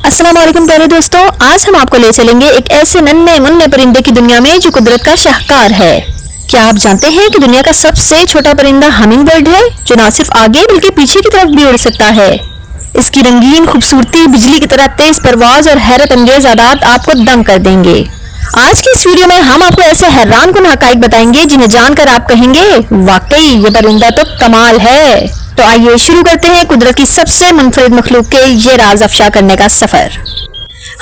अस्सलाम वालेकुम प्यारे दोस्तों, आज हम आपको ले चलेंगे एक ऐसे नन्हे मुन्ने परिंदे की दुनिया में जो कुदरत का शाहकार है। क्या आप जानते हैं कि दुनिया का सबसे छोटा परिंदा हमिंग बर्ड है, जो न सिर्फ आगे बल्कि पीछे की तरफ भी उड़ सकता है। इसकी रंगीन खूबसूरती, बिजली की तरह तेज परवाज और हैरत अंगेज आदात आपको दंग कर देंगे। आज की इस वीडियो में हम आपको ऐसे हैरान कुन हकाइक बताएंगे जिन्हें जानकर आप कहेंगे वाकई ये परिंदा तो कमाल है। तो आइए शुरू करते हैं कुदरत की सबसे मुनफरिद मखलूक के ये राज अफशा करने का सफर।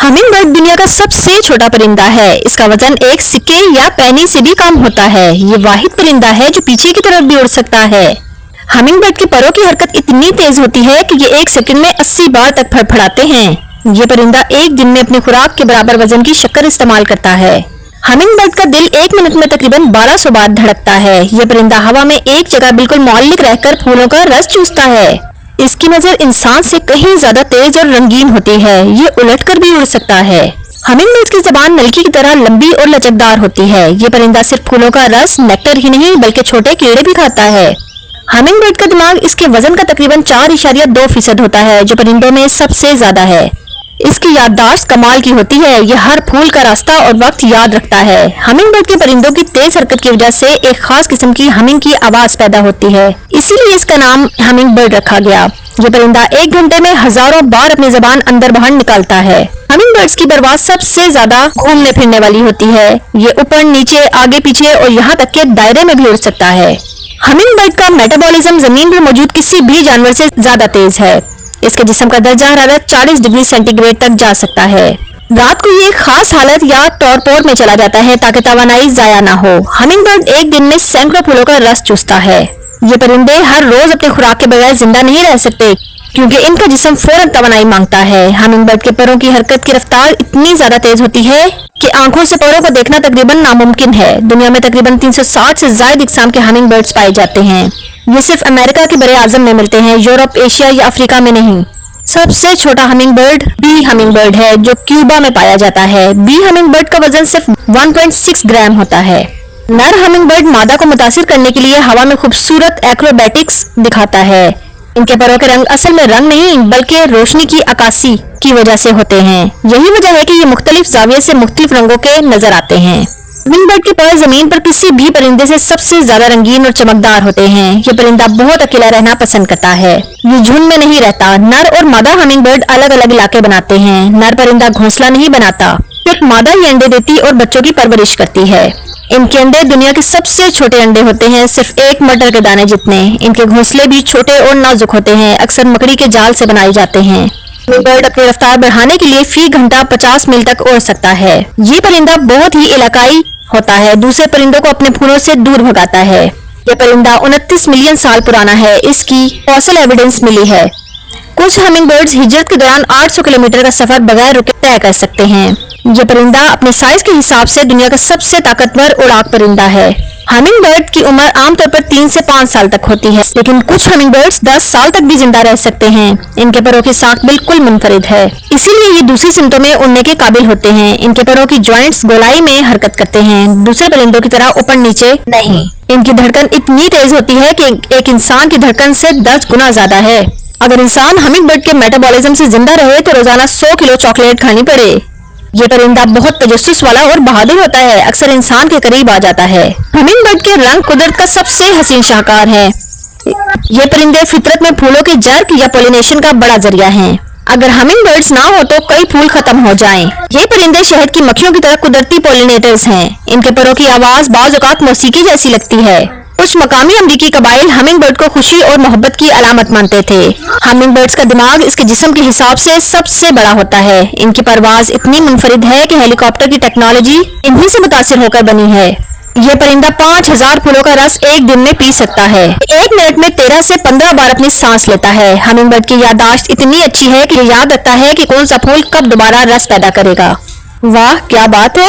हमिंग बर्ड दुनिया का सबसे छोटा परिंदा है। इसका वजन एक सिक्के या पैनी से भी कम होता है। ये वाहिद परिंदा है जो पीछे की तरफ भी उड़ सकता है। हमिंग बर्ड के परों की हरकत इतनी तेज होती है कि ये एक सेकंड में 80 बार तक फड़फड़ाते हैं। ये परिंदा एक दिन में अपनी खुराक के बराबर वजन की शक्कर इस्तेमाल करता है। हमिंग बर्ड का दिल एक मिनट में तकरीबन 1200 बार धड़कता है। यह परिंदा हवा में एक जगह बिल्कुल मौलिक रहकर फूलों का रस चूसता है। इसकी नजर इंसान से कहीं ज्यादा तेज और रंगीन होती है। ये उलटकर भी उड़ सकता है। हमिंग बर्ड की जबान नलकी की तरह लंबी और लचकदार होती है। ये परिंदा सिर्फ फूलों का रस, नेक्टर ही नहीं बल्कि छोटे कीड़े भी खाता है। हमिंग बर्ड का दिमाग इसके वजन का तकरीबन 4.2% होता है, जो परिंदों में सबसे ज्यादा है। इसकी याददाश्त कमाल की होती है। यह हर फूल का रास्ता और वक्त याद रखता है। हमिंग बर्ड के परिंदों की तेज हरकत की वजह से एक खास किस्म की हमिंग की आवाज पैदा होती है, इसीलिए इसका नाम हमिंग बर्ड रखा गया। ये परिंदा एक घंटे में हजारों बार अपनी जबान अंदर बाहर निकालता है। हमिंग बर्ड्स की परवाज सबसे ज्यादा घूमने फिरने वाली होती है। ये ऊपर नीचे, आगे पीछे और यहाँ तक के दायरे में भी उड़ सकता है। हमिंग बर्ड का मेटाबॉलिज्म जमीन पर मौजूद किसी भी जानवर से ज्यादा तेज है। इसके जिस्म का दर्जा हरारत 40 डिग्री सेंटीग्रेड तक जा सकता है। रात को ये खास हालत या टॉरपोर में चला जाता है ताकि तवानाई जाया ना हो। हमिंग बर्ड एक दिन में सैकड़ों फूलों का रस चूसता है। ये परिंदे हर रोज अपनी खुराक के बगैर जिंदा नहीं रह सकते, क्योंकि इनका जिस्म फौरन तवानाई मांगता है। हमिंग बर्ड के परों की हरकत की रफ्तार इतनी ज्यादा तेज होती है कि आंखों से परों को देखना तकरीबन नामुमकिन है। दुनिया में तकरीबन 360 से ज्यादा इकसाम के हमिंग बर्ड्स पाए जाते हैं। ये सिर्फ अमेरिका के बड़े आजम में मिलते हैं, यूरोप, एशिया या अफ्रीका में नहीं। सबसे छोटा hummingbird bee hummingbird है, जो क्यूबा में पाया जाता है। बी हमिंग बर्ड का वजन सिर्फ 1.6 ग्राम होता है। नर हमिंग बर्ड मादा को मुतासिर करने के लिए हवा में खूबसूरत एक्रोबैटिक्स दिखाता है। इनके परों के रंग असल में रंग नहीं बल्कि रोशनी की अक्कासी की वजह से होते हैं। यही वजह है कि ये मुख्तलिफ जाविये से मुख्तलिफ रंगों के नजर आते हैं। हमिंग बर्ड के पर जमीन पर किसी भी परिंदे से सबसे ज्यादा रंगीन और चमकदार होते हैं। ये परिंदा बहुत अकेला रहना पसंद करता है। ये झुंड में नहीं रहता। नर और मादा हमिंग बर्ड अलग अलग इलाके बनाते हैं। नर परिंदा घोंसला नहीं बनाता, सिर्फ मादा ही अंडे देती और बच्चों की परवरिश करती है। इनके अंडे दुनिया के सबसे छोटे अंडे होते हैं, सिर्फ एक मटर के दाने जितने। इनके घोंसले भी छोटे और नाजुक होते हैं, अक्सर मकड़ी के जाल से बनाए जाते हैं। हमिंग बर्ड अपनी रफ्तार बढ़ाने के लिए फी घंटा 50 मील तक उड़ सकता है। ये परिंदा बहुत ही इलाकाई होता है, दूसरे परिंदों को अपने फूलों से दूर भगाता है। यह परिंदा 29 मिलियन साल पुराना है। इसकी फॉसिल एविडेंस मिली है। कुछ हमिंग बर्ड्स हिजरत के दौरान 800 किलोमीटर का सफर बगैर रुके तय कर सकते हैं। यह परिंदा अपने साइज के हिसाब से दुनिया का सबसे ताकतवर उड़ाक परिंदा है। हमिंग बर्ड की उम्र आमतौर पर 3 से 5 साल तक होती है, लेकिन कुछ हमिंग बर्ड्स 10 साल तक भी जिंदा रह सकते हैं। इनके परों की साख बिल्कुल मुनफरिद है, इसीलिए ये दूसरी सिमतों में उड़ने के काबिल होते हैं। इनके परों की जॉइंट्स गोलाई में हरकत करते हैं, दूसरे परिंदों की तरह ऊपर नीचे नहीं। इनकी धड़कन इतनी तेज होती है कि एक इंसान की धड़कन से 10 गुना ज्यादा है। अगर इंसान हमिंग बर्ड के मेटाबॉलिज्म से जिंदा रहे तो रोजाना 100 किलो चॉकलेट खानी पड़े। ये परिंदा बहुत तजस्सुस वाला और बहादुर होता है, अक्सर इंसान के करीब आ जाता है। हमिंग बर्ड के रंग कुदरत का सबसे हसीन शाहकार है। ये परिंदे फितरत में फूलों के जर्क या पोलिनेशन का बड़ा जरिया हैं। अगर हमिंग बर्ड्स ना हो तो कई फूल खत्म हो जाएं। ये परिंदे शहद की मक्खियों की तरह कुदरती पोलिनेटर्स हैं। इनके परों की आवाज बाज़ औक़ात मौसीकी जैसी लगती है। कुछ मकामी अमरीकी कबाइल हमिंग बर्ड को खुशी और मोहब्बत की अलामत मानते थे। हमिंग बर्ड्स का दिमाग इसके जिस्म के हिसाब से सबसे बड़ा होता है। इनकी परवाज इतनी मुनफरिद है कि हेलीकॉप्टर की टेक्नोलॉजी इन्हीं से मुतासिर होकर बनी है। यह परिंदा 5000 फूलों का रस एक दिन में पी सकता है। एक मिनट में 13 से 15 बार अपनी सांस लेता है। हमिंग बर्ड की याददाश्त इतनी अच्छी है कि याद रखता है कि कौन सा फूल कब दोबारा रस पैदा करेगा। वाह क्या बात है।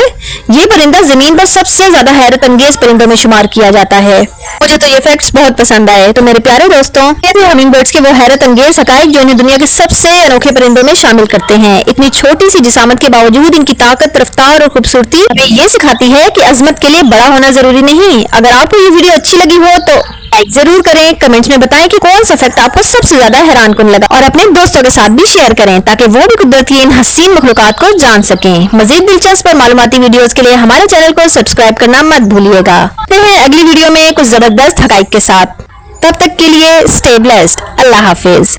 ये परिंदा जमीन पर सबसे ज्यादा हैरत अंगेज परिंदों में शुमार किया जाता है। मुझे तो ये फैक्ट्स बहुत पसंद आए। तो मेरे प्यारे दोस्तों, ये थे हमिंग बर्ड्स के वो हैरत अंगेज हकाइक जो इन्हें दुनिया के सबसे अनोखे परिंदों में शामिल करते हैं। इतनी छोटी सी जिसामत के बावजूद इनकी ताकत, रफ्तार और खूबसूरती हमें ये सिखाती है कि अजमत के लिए बड़ा होना जरूरी नहीं। अगर आपको ये वीडियो अच्छी लगी हो तो لائک ضرور کریں، کمنٹس میں بتائیں کہ کون سا فیکٹ آپ کو سب سے زیادہ حیران کن لگا، اور اپنے دوستوں کے ساتھ بھی شیئر کریں تاکہ وہ بھی قدرت کی ان حسین مخلوقات کو جان سکیں۔ مزید دلچسپ اور معلوماتی ویڈیوز کے لیے ہمارے چینل کو سبسکرائب کرنا مت بھولیے گا۔ ملتے ہیں اگلی ویڈیو میں کچھ زبردست حقائق کے ساتھ، تب تک کے لیے اسٹے بلیسڈ، اللہ حافظ۔